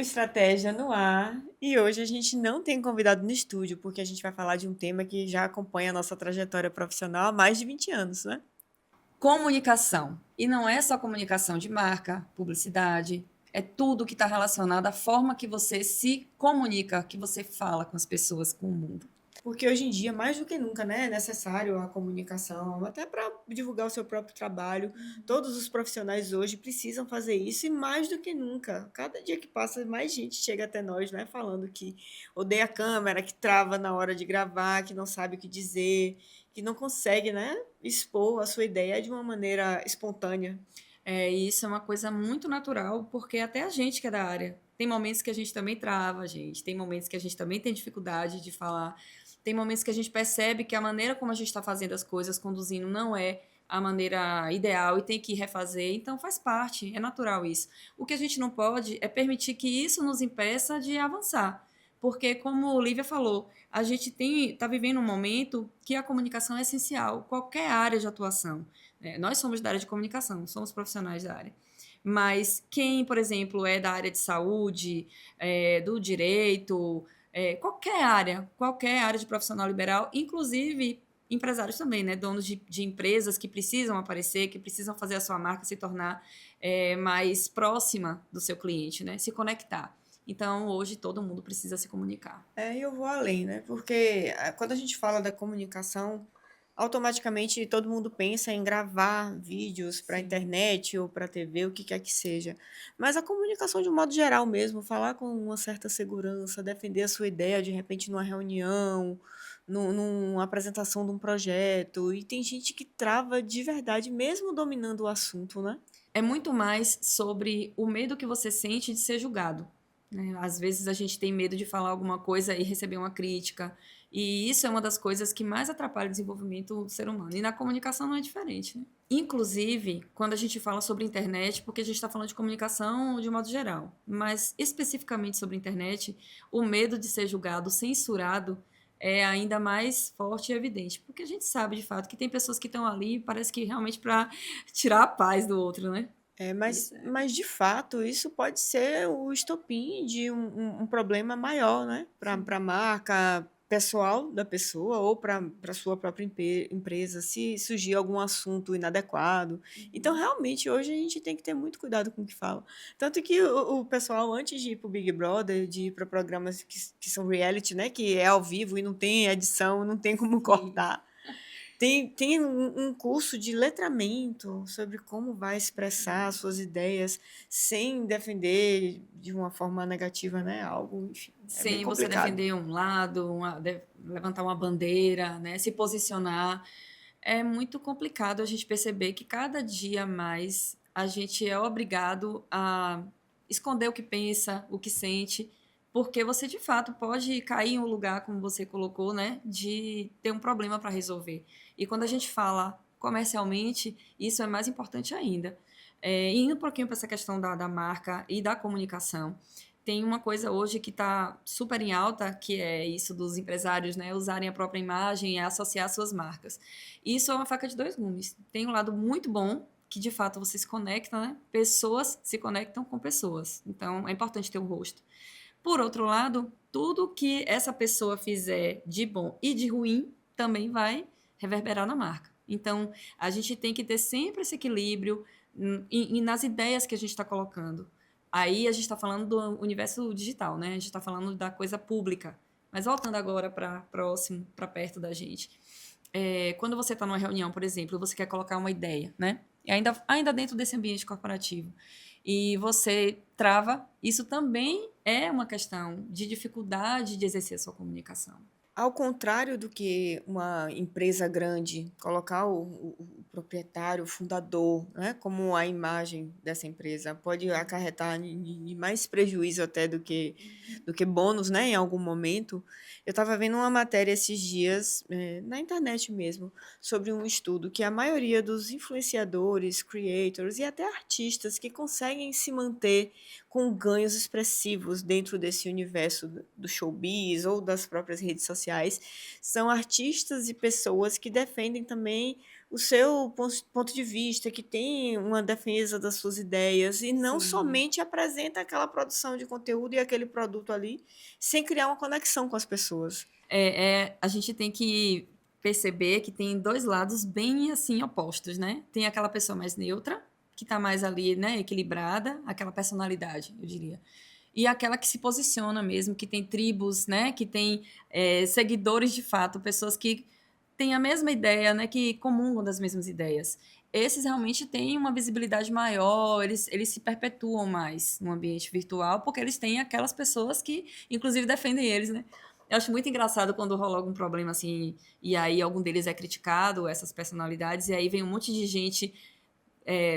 Dupla Estratégia no ar. E hoje a gente não tem convidado no estúdio, porque a gente vai falar de um tema que já acompanha a nossa trajetória profissional há mais de 20 anos, né? Comunicação. E não é só comunicação de marca, publicidade, é tudo que está relacionado à forma que você se comunica, que você fala com as pessoas, com o mundo. Porque hoje em dia, mais do que nunca, né, é necessário a comunicação, até para divulgar o seu próprio trabalho. Todos os profissionais hoje precisam fazer isso e mais do que nunca. Cada dia que passa, mais gente chega até nós, né, falando que odeia a câmera, que trava na hora de gravar, que não sabe o que dizer, que não consegue, né, expor a sua ideia de uma maneira espontânea. E isso é uma coisa muito natural, porque até a gente que é da área, tem momentos que a gente também trava, gente, tem momentos que a gente também tem dificuldade de falar, tem momentos que a gente percebe que a maneira como a gente está fazendo as coisas, conduzindo, não é a maneira ideal e tem que refazer, então faz parte, é natural isso. O que a gente não pode é permitir que isso nos impeça de avançar, porque como o Lívia falou, a gente está vivendo um momento que a comunicação é essencial, qualquer área de atuação. Nós somos da área de comunicação, somos profissionais da área. Mas quem, por exemplo, é da área de saúde, do direito, qualquer área de profissional liberal, inclusive empresários também, né? Donos de empresas que precisam aparecer, que precisam fazer a sua marca se tornar mais próxima do seu cliente, né? Se conectar. Então, hoje, todo mundo precisa se comunicar. E eu vou além, né? Porque quando a gente fala da comunicação, automaticamente todo mundo pensa em gravar vídeos para a Sim. internet ou para a TV, o que quer que seja. Mas a comunicação de um modo geral mesmo, falar com uma certa segurança, defender a sua ideia de repente numa reunião, numa apresentação de um projeto. E tem gente que trava de verdade, mesmo dominando o assunto, né? É muito mais sobre o medo que você sente de ser julgado, né? Às vezes a gente tem medo de falar alguma coisa e receber uma crítica, e isso é uma das coisas que mais atrapalha o desenvolvimento do ser humano. E na comunicação não é diferente, né? Inclusive, quando a gente fala sobre internet, porque a gente está falando de comunicação de um modo geral, mas especificamente sobre internet, o medo de ser julgado, censurado, é ainda mais forte e evidente, porque a gente sabe de fato que tem pessoas que estão ali, parece que realmente para tirar a paz do outro, né? Mas Isso é. mas de fato isso pode ser o estopim de um problema maior, né, para a marca pessoal da pessoa ou para sua própria empresa, se surgir algum assunto inadequado. Então, realmente, hoje a gente tem que ter muito cuidado com o que fala. Tanto que o pessoal, antes de ir para o Big Brother, de ir para programas que são reality, né, que é ao vivo e não tem edição, não tem como Sim. cortar, tem um curso de letramento sobre como vai expressar suas ideias sem defender de uma forma negativa, né, algo, enfim, é bem Sem você complicado. defender um lado, levantar uma bandeira, né? Se posicionar. É muito complicado a gente perceber que cada dia mais a gente é obrigado a esconder o que pensa, o que sente, porque você de fato pode cair em um lugar, como você colocou, né, de ter um problema para resolver. E quando a gente fala comercialmente, isso é mais importante ainda. Indo um pouquinho para essa questão da marca e da comunicação, tem uma coisa hoje que está super em alta, que é isso dos empresários, né, usarem a própria imagem e associar suas marcas. Isso é uma faca de dois gumes. Tem um lado muito bom, que de fato você se conecta, né? Pessoas se conectam com pessoas. Então é importante ter um rosto. Por outro lado, tudo que essa pessoa fizer de bom e de ruim também vai reverberar na marca. Então, a gente tem que ter sempre esse equilíbrio nas ideias que a gente está colocando. Aí a gente está falando do universo digital, né? A gente está falando da coisa pública. Mas voltando agora para próximo, para perto da gente. Quando você está numa reunião, por exemplo, você quer colocar uma ideia, né? E ainda dentro desse ambiente corporativo. E você trava, isso também é uma questão de dificuldade de exercer a sua comunicação. Ao contrário do que uma empresa grande, colocar o proprietário, o fundador, né, como a imagem dessa empresa pode acarretar em mais prejuízo até do que bônus, né, em algum momento. Eu estava vendo uma matéria esses dias, na internet mesmo, sobre um estudo que a maioria dos influenciadores, creators e até artistas que conseguem se manter com ganhos expressivos dentro desse universo do showbiz ou das próprias redes sociais, são artistas e pessoas que defendem também o seu ponto de vista, que tem uma defesa das suas ideias e não Sim. somente apresenta aquela produção de conteúdo e aquele produto ali, sem criar uma conexão com as pessoas. A gente tem que perceber que tem 2 lados bem, assim, opostos, né. Tem aquela pessoa mais neutra, que tá mais ali, né, equilibrada, aquela personalidade, eu diria. E aquela que se posiciona mesmo, que tem tribos, né, que tem, seguidores de fato, pessoas que têm a mesma ideia, né, que comungam das mesmas ideias. Esses realmente têm uma visibilidade maior, eles se perpetuam mais no ambiente virtual, porque eles têm aquelas pessoas que inclusive defendem eles, né. Eu acho muito engraçado quando rola algum problema, assim, e aí algum deles é criticado, essas personalidades, e aí vem um monte de gente,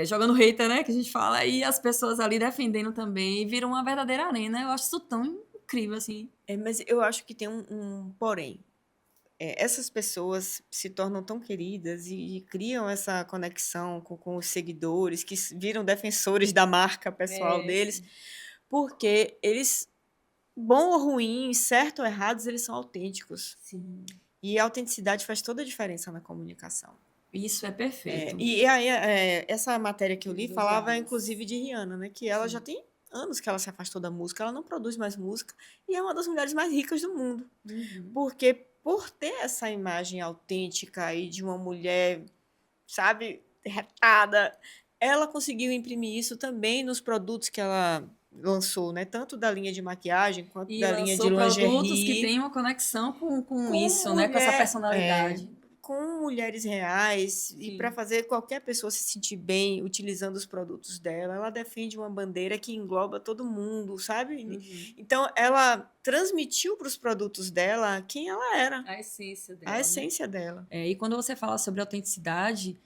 jogando hater, né, que a gente fala, e as pessoas ali defendendo também, e vira uma verdadeira arena. Eu acho isso tão incrível, assim. Mas eu acho que tem um porém. Essas pessoas se tornam tão queridas e criam essa conexão com os seguidores, que viram defensores da marca pessoal deles, Sim. porque eles, bom ou ruim, certo ou errados, eles são autênticos. Sim. E a autenticidade faz toda a diferença na comunicação. Isso é perfeito. E aí, essa matéria que eu li Dos 2 falava, lados. inclusive, de Rihanna, né? Que ela já Sim. tem anos que ela se afastou da música, ela não produz mais música e é uma das mulheres mais ricas do mundo. Uhum. Porque por ter essa imagem autêntica aí de uma mulher, sabe, retada, ela conseguiu imprimir isso também nos produtos que ela lançou, né? Tanto da linha de maquiagem quanto E da linha de lançou produtos que lingerie. têm uma conexão com Com isso, né, com essa mulher personalidade. com mulheres reais e para Sim. fazer qualquer pessoa se sentir bem utilizando os produtos dela. Ela defende uma bandeira que engloba todo mundo, sabe. Uhum. Então ela transmitiu para os produtos dela quem ela era, A essência a dela, né. essência dela. E quando você fala sobre autenticidade,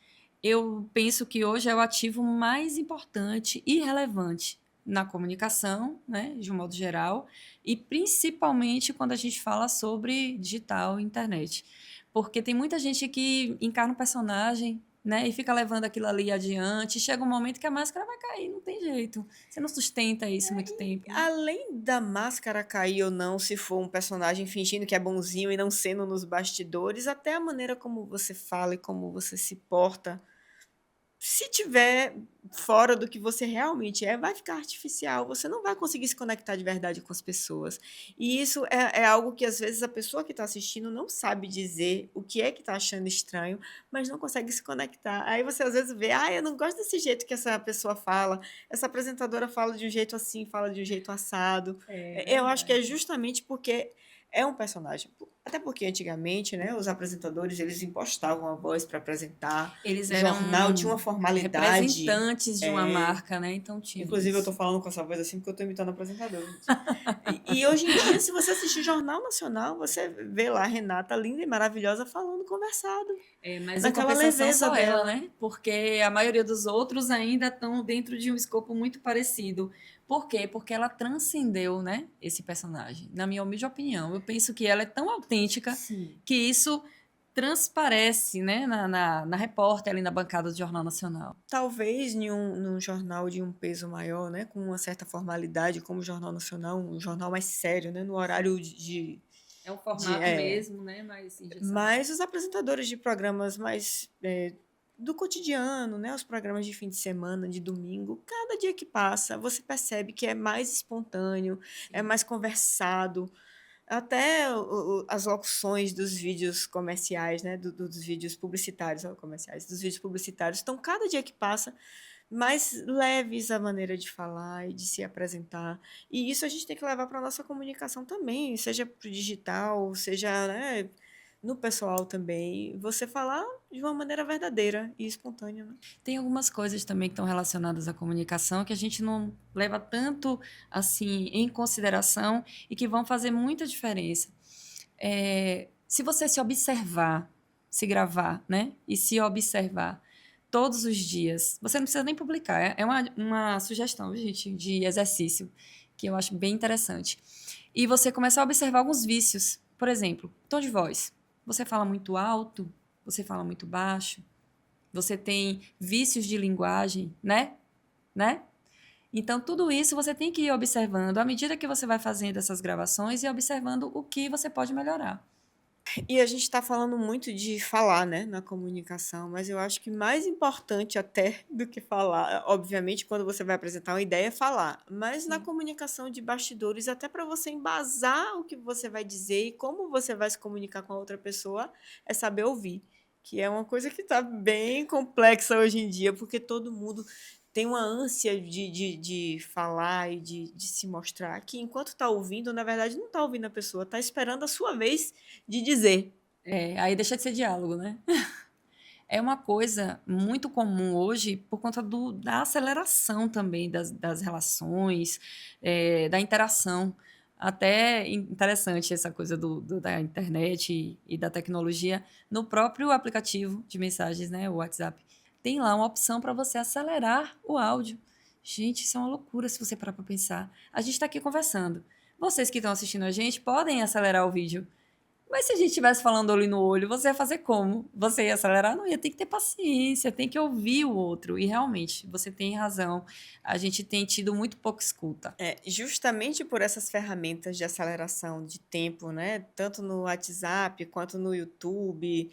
eu penso que hoje é o ativo mais importante e relevante na comunicação, né, de um modo geral, e principalmente quando a gente fala sobre digital e internet. Porque tem muita gente que encarna um personagem, né, e fica levando aquilo ali adiante, chega um momento que a máscara vai cair, não tem jeito. Você não sustenta isso muito tempo, né. Além da máscara cair ou não, se for um personagem fingindo que é bonzinho e não sendo nos bastidores, até a maneira como você fala e como você se porta, se tiver fora do que você realmente é, vai ficar artificial, você não vai conseguir se conectar de verdade com as pessoas. E isso é algo que, às vezes, a pessoa que está assistindo não sabe dizer o que é que está achando estranho, mas não consegue se conectar. Aí você, às vezes, vê: "Ah, eu não gosto desse jeito que essa pessoa fala, essa apresentadora fala de um jeito assim, fala de um jeito assado". É Eu acho que é verdade. justamente porque é um personagem. Até porque antigamente, né, os apresentadores, eles impostavam a voz para apresentar, Eles o jornal eram tinha uma formalidade. representantes de uma É, marca, né, então tinham inclusive eu tô isso. falando com essa voz assim porque eu tô imitando apresentador, gente. E hoje em dia, se você assistir o Jornal Nacional, você vê lá a Renata linda e maravilhosa falando conversado, Mas em naquela compensação leveza só ela, dela. né, porque a maioria dos outros ainda estão dentro de um escopo muito parecido. Por quê? Porque ela transcendeu, né, esse personagem, na minha humilde opinião. Eu penso que ela é tão autêntica Sim. que isso transparece, né, na repórter ali na bancada do Jornal Nacional. Talvez num jornal de um peso maior, né, com uma certa formalidade, como o Jornal Nacional, um jornal mais sério, né, no horário É um de formato mesmo, né, mais engessado. mas os apresentadores de programas mais, do cotidiano, né, os programas de fim de semana, de domingo, cada dia que passa, você percebe que é mais espontâneo, é Sim. mais conversado. Até as locuções dos vídeos comerciais, né, dos vídeos publicitários, ó, comerciais, dos vídeos publicitários estão cada dia que passa mais leves a maneira de falar e de se apresentar. E isso a gente tem que levar para a nossa comunicação também, seja para o digital, seja, né, no pessoal também. Você falar de uma maneira verdadeira e espontânea, né? Tem algumas coisas também que estão relacionadas à comunicação que a gente não leva tanto, assim, em consideração e que vão fazer muita diferença. Se você se observar, se gravar, né, e se observar todos os dias, você não precisa nem publicar, é uma sugestão, gente, de exercício, que eu acho bem interessante. E você começar a observar alguns vícios. Por exemplo, tom de voz. Você fala muito alto, você fala muito baixo, você tem vícios de linguagem, né? Então, tudo isso você tem que ir observando à medida que você vai fazendo essas gravações e observando o que você pode melhorar. E a gente está falando muito de falar, né, na comunicação, mas eu acho que mais importante até do que falar, obviamente, quando você vai apresentar uma ideia, é falar, mas na Sim. comunicação de bastidores, até para você embasar o que você vai dizer e como você vai se comunicar com a outra pessoa, é saber ouvir, que é uma coisa que está bem complexa hoje em dia, porque todo mundo tem uma ânsia de falar e de se mostrar, que enquanto está ouvindo, na verdade, não está ouvindo a pessoa, está esperando a sua vez de dizer. Aí deixa de ser diálogo, né? É uma coisa muito comum hoje por conta da aceleração também das relações, da interação. Até interessante essa coisa da internet e da tecnologia. No próprio aplicativo de mensagens, né, o WhatsApp, tem lá uma opção para você acelerar o áudio. Gente, isso é uma loucura se você parar para pensar. A gente está aqui conversando. Vocês que estão assistindo a gente podem acelerar o vídeo. Mas se a gente estivesse falando olho no olho, você ia fazer como? Você ia acelerar? Não, ia ter que ter paciência, tem que ouvir o outro. E realmente, você tem razão. A gente tem tido muito pouca escuta. Justamente por essas ferramentas de aceleração de tempo, né? Tanto no WhatsApp quanto no YouTube,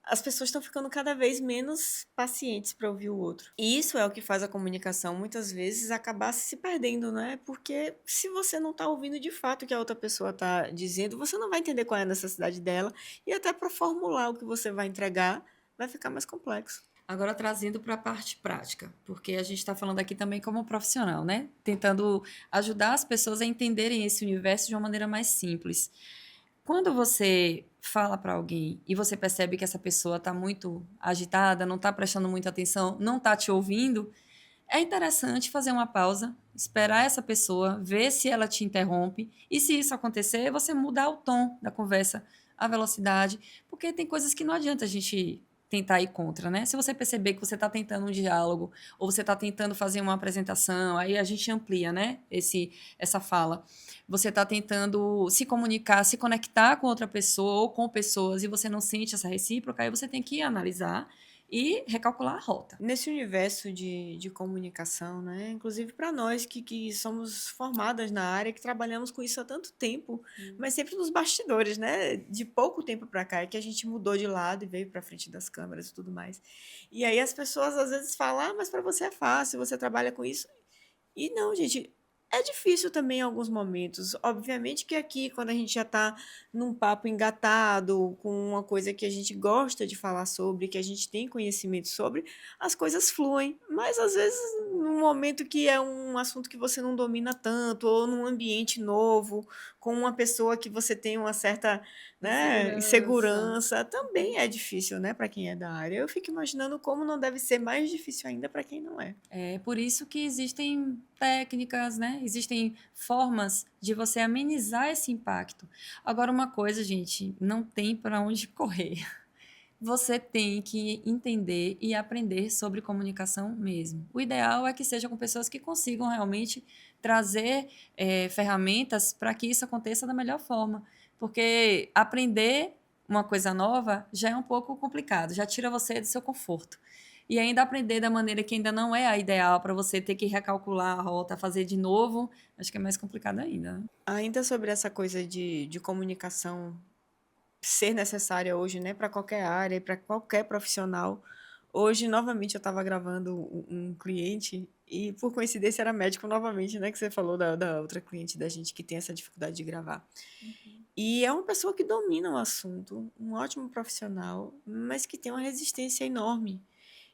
as pessoas estão ficando cada vez menos pacientes para ouvir o outro. E isso é o que faz a comunicação, muitas vezes, acabar se perdendo, né? Porque se você não está ouvindo de fato o que a outra pessoa está dizendo, você não vai entender qual é a necessidade dela, e até para formular o que você vai entregar, vai ficar mais complexo. Agora trazendo para a parte prática, porque a gente está falando aqui também como profissional, né? Tentando ajudar as pessoas a entenderem esse universo de uma maneira mais simples. Quando você fala para alguém e você percebe que essa pessoa está muito agitada, não está prestando muita atenção, não está te ouvindo, é interessante fazer uma pausa, esperar essa pessoa, ver se ela te interrompe e se isso acontecer, você mudar o tom da conversa, a velocidade, porque tem coisas que não adianta a gente tentar ir contra, né? Se você perceber que você está tentando um diálogo ou você está tentando fazer uma apresentação, aí a gente amplia, né? Essa fala. Você está tentando se comunicar, se conectar com outra pessoa ou com pessoas e você não sente essa recíproca, aí você tem que analisar e recalcular a rota. Nesse universo de comunicação, né? Inclusive para nós que somos formadas na área, que trabalhamos com isso há tanto tempo, mas sempre nos bastidores, né? De pouco tempo para cá, é que a gente mudou de lado e veio para frente das câmeras e tudo mais. E aí as pessoas às vezes falam, ah, mas para você é fácil, você trabalha com isso. E não, gente, é difícil também em alguns momentos. Obviamente que aqui, quando a gente já está num papo engatado, com uma coisa que a gente gosta de falar sobre, que a gente tem conhecimento sobre, as coisas fluem. Mas às vezes, num momento que é um assunto que você não domina tanto, ou num ambiente novo, com uma pessoa que você tem uma certa, né, Insegurança. insegurança, também é difícil, né, para quem é da área. Eu fico imaginando como não deve ser mais difícil ainda para quem não é. É por isso que existem técnicas, né? Existem formas de você amenizar esse impacto. Agora, uma coisa, gente, não tem para onde correr. Você tem que entender e aprender sobre comunicação mesmo. O ideal é que seja com pessoas que consigam realmente trazer ferramentas para que isso aconteça da melhor forma. Porque aprender uma coisa nova já é um pouco complicado, já tira você do seu conforto. E ainda aprender da maneira que ainda não é a ideal para você ter que recalcular a rota, fazer de novo, acho que é mais complicado ainda, né? Ainda sobre essa coisa de comunicação ser necessária hoje, né, para qualquer área, para qualquer profissional. Hoje, novamente, eu estava gravando um cliente e, por coincidência, era médico novamente, né, que você falou da outra cliente da gente que tem essa dificuldade de gravar. E é uma pessoa que domina o assunto, um ótimo profissional, mas que tem uma resistência enorme.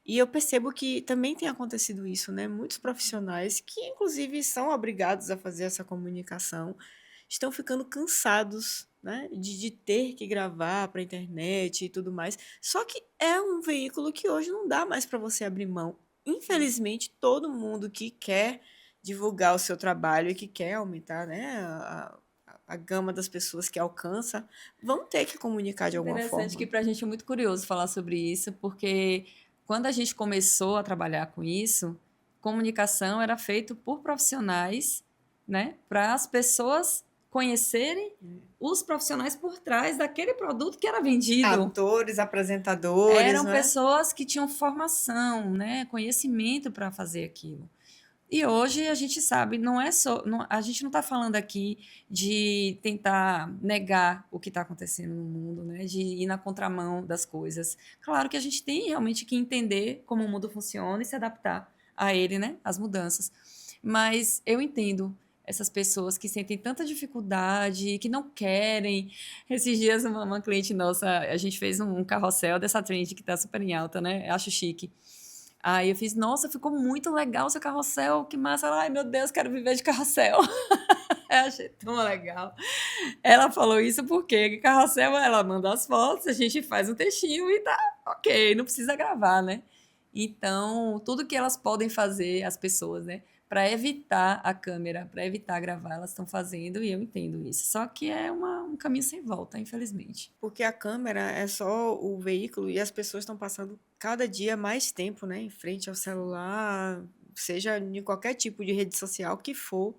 E eu percebo que também tem acontecido isso, né? Muitos profissionais que, inclusive, são obrigados a fazer essa comunicação, estão ficando cansados, né? De ter que gravar para a internet e tudo mais. Só que é um veículo que hoje não dá mais para você abrir mão. Infelizmente, todo mundo que quer divulgar o seu trabalho e que quer aumentar, né, a gama das pessoas que alcança, vão ter que comunicar de alguma Interessante que forma. para a gente é muito curioso falar sobre isso, porque quando a gente começou a trabalhar com isso, comunicação era feito por profissionais, né, para as pessoas conhecerem os profissionais por trás daquele produto que era vendido. Atores, apresentadores, Eram né? pessoas que tinham formação, né, conhecimento para fazer aquilo. E hoje a gente sabe, não é só, a gente não está falando aqui de tentar negar o que está acontecendo no mundo, né? De ir na contramão das coisas. Claro que a gente tem realmente que entender como o mundo funciona e se adaptar a ele, né? As mudanças. Mas eu entendo essas pessoas que sentem tanta dificuldade, que não querem. Esses dias uma cliente nossa, a gente fez um carrossel dessa trend que está super em alta, né? Acho chique. Aí eu fiz, nossa, ficou muito legal o seu carrossel, que massa. Ela, ai, meu Deus, quero viver de carrossel. Eu achei tão legal. Ela falou isso porque carrossel, ela manda as fotos, a gente faz um textinho e tá ok, não precisa gravar, né? Então, tudo que elas podem fazer, as pessoas, né? Para evitar a câmera, para evitar gravar, elas estão fazendo e eu entendo isso. Só que é um caminho sem volta, infelizmente. Porque a câmera é só o veículo e as pessoas estão passando cada dia mais tempo, né, em frente ao celular, seja em qualquer tipo de rede social que for.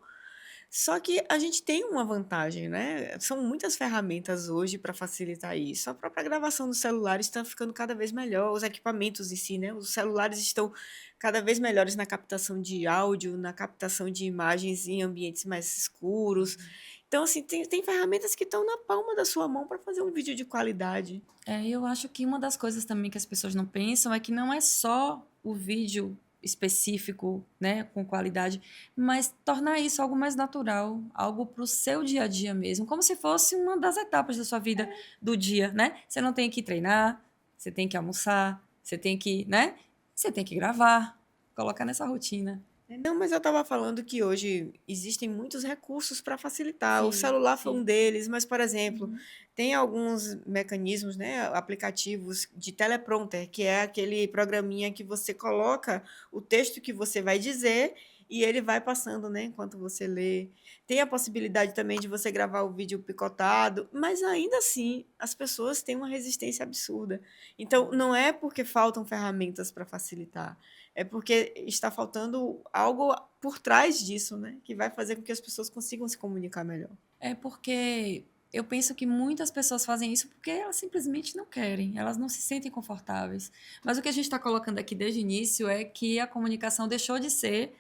Só que a gente tem uma vantagem, né? São muitas ferramentas hoje para facilitar isso. A própria gravação dos celulares está ficando cada vez melhor, os equipamentos em si, né? Os celulares estão cada vez melhores na captação de áudio, na captação de imagens em ambientes mais escuros. Então, assim, tem ferramentas que estão na palma da sua mão para fazer um vídeo de qualidade. Eu acho que uma das coisas também que as pessoas não pensam é que não é só o vídeo específico, né, com qualidade, mas tornar isso algo mais natural, algo para o seu dia a dia mesmo, como se fosse uma das etapas da sua vida do dia, né? Você não tem que treinar, você tem que almoçar, você tem que, né? Você tem que gravar, colocar nessa rotina. Não, mas eu estava falando que hoje existem muitos recursos para facilitar. O Sim, celular foi um sim. deles, mas, por exemplo, Uhum. tem alguns mecanismos, né, aplicativos de teleprompter, que é aquele programinha que você coloca o texto que você vai dizer e ele vai passando, né, enquanto você lê. Tem a possibilidade também de você gravar o vídeo picotado, mas ainda assim as pessoas têm uma resistência absurda. Então, não é porque faltam ferramentas para facilitar. É porque está faltando algo por trás disso, né? Que vai fazer com que as pessoas consigam se comunicar melhor. É porque eu penso que muitas pessoas fazem isso porque elas simplesmente não querem, elas não se sentem confortáveis. Mas o que a gente está colocando aqui desde o início é que a comunicação deixou de ser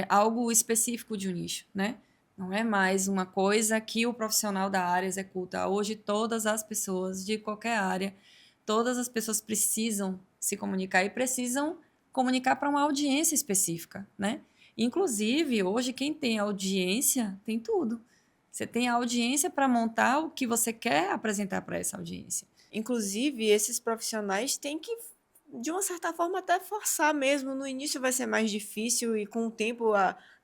algo específico de um nicho, né? Não é mais uma coisa que o profissional da área executa. Hoje, todas as pessoas de qualquer área, todas as pessoas precisam se comunicar e precisam comunicar para uma audiência específica, né? Inclusive, hoje, quem tem audiência tem tudo. Você tem a audiência para montar o que você quer apresentar para essa audiência. Inclusive, esses profissionais têm que, de uma certa forma, até forçar mesmo. No início vai ser mais difícil e com o tempo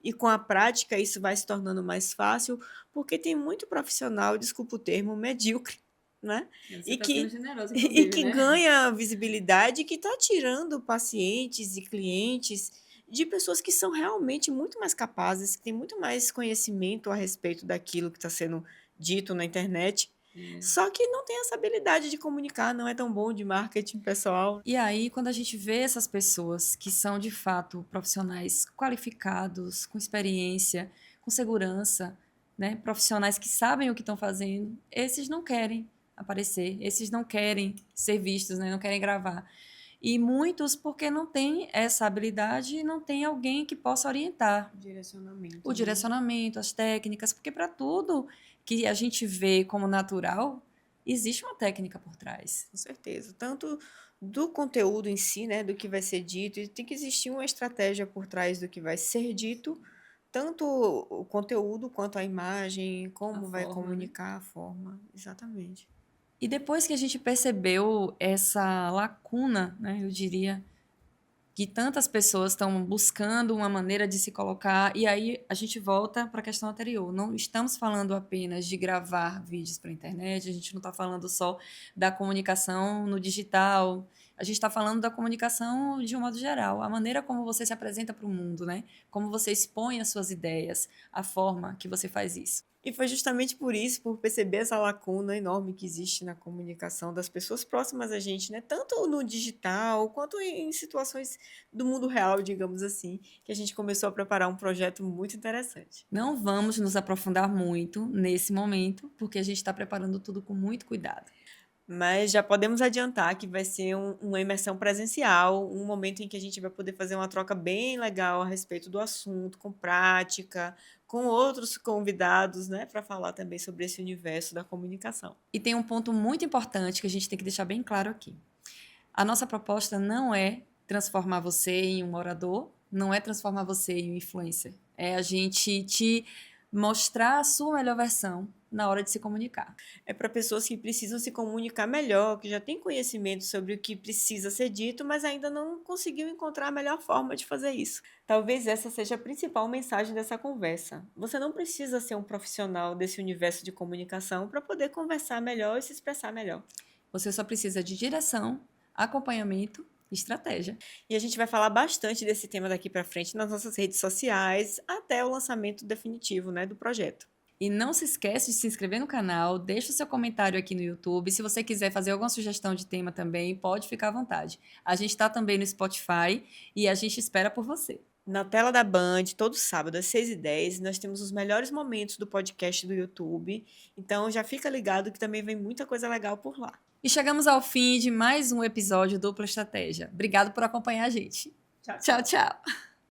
e com a prática isso vai se tornando mais fácil, porque tem muito profissional, desculpa o termo, medíocre, né? Você E está sendo que, generosa, e inclusive, que né? ganha visibilidade, e que está tirando pacientes e clientes de pessoas que são realmente muito mais capazes, que têm muito mais conhecimento a respeito daquilo que está sendo dito na internet. É. Só que não tem essa habilidade de comunicar, não é tão bom de marketing pessoal. E aí, quando a gente vê essas pessoas que são de fato profissionais qualificados, com experiência, com segurança, né, profissionais que sabem o que estão fazendo, esses não querem aparecer, esses não querem ser vistos, né, não querem gravar. E muitos porque não têm essa habilidade e não tem alguém que possa orientar Direcionamento, o né? direcionamento, as técnicas, porque para tudo que a gente vê como natural, existe uma técnica por trás. Com certeza. Tanto do conteúdo em si, né, do que vai ser dito, e tem que existir uma estratégia por trás do que vai ser dito, tanto o conteúdo quanto a imagem, A como vai forma, né? comunicar a forma. Exatamente. E depois que a gente percebeu essa lacuna, né, eu diria, que tantas pessoas estão buscando uma maneira de se colocar, e aí a gente volta para a questão anterior. Não estamos falando apenas de gravar vídeos para a internet, a gente não está falando só da comunicação no digital, a gente está falando da comunicação de um modo geral, a maneira como você se apresenta para o mundo, né? Como você expõe as suas ideias, a forma que você faz isso. E foi justamente por isso, por perceber essa lacuna enorme que existe na comunicação das pessoas próximas a gente, né? Tanto no digital quanto em situações do mundo real, digamos assim, que a gente começou a preparar um projeto muito interessante. Não vamos nos aprofundar muito nesse momento, porque a gente está preparando tudo com muito cuidado. Mas já podemos adiantar que vai ser uma imersão presencial, um momento em que a gente vai poder fazer uma troca bem legal a respeito do assunto, com prática, com outros convidados, né, para falar também sobre esse universo da comunicação. E tem um ponto muito importante que a gente tem que deixar bem claro aqui. A nossa proposta não é transformar você em um orador, não é transformar você em um influencer. É a gente te mostrar a sua melhor versão na hora de se comunicar. É para pessoas que precisam se comunicar melhor, que já têm conhecimento sobre o que precisa ser dito, mas ainda não conseguiu encontrar a melhor forma de fazer isso. Talvez essa seja a principal mensagem dessa conversa. Você não precisa ser um profissional desse universo de comunicação para poder conversar melhor e se expressar melhor. Você só precisa de direção, acompanhamento e estratégia. E a gente vai falar bastante desse tema daqui para frente nas nossas redes sociais, até o lançamento definitivo, né, do projeto. E não se esquece de se inscrever no canal, deixa o seu comentário aqui no YouTube. Se você quiser fazer alguma sugestão de tema também, pode ficar à vontade. A gente está também no Spotify e a gente espera por você. Na tela da Band, todo sábado às 6h10, nós temos os melhores momentos do podcast do YouTube. Então já fica ligado que também vem muita coisa legal por lá. E chegamos ao fim de mais um episódio Dupla Estratégia. Obrigado por acompanhar a gente. Tchau, Tchau, tchau.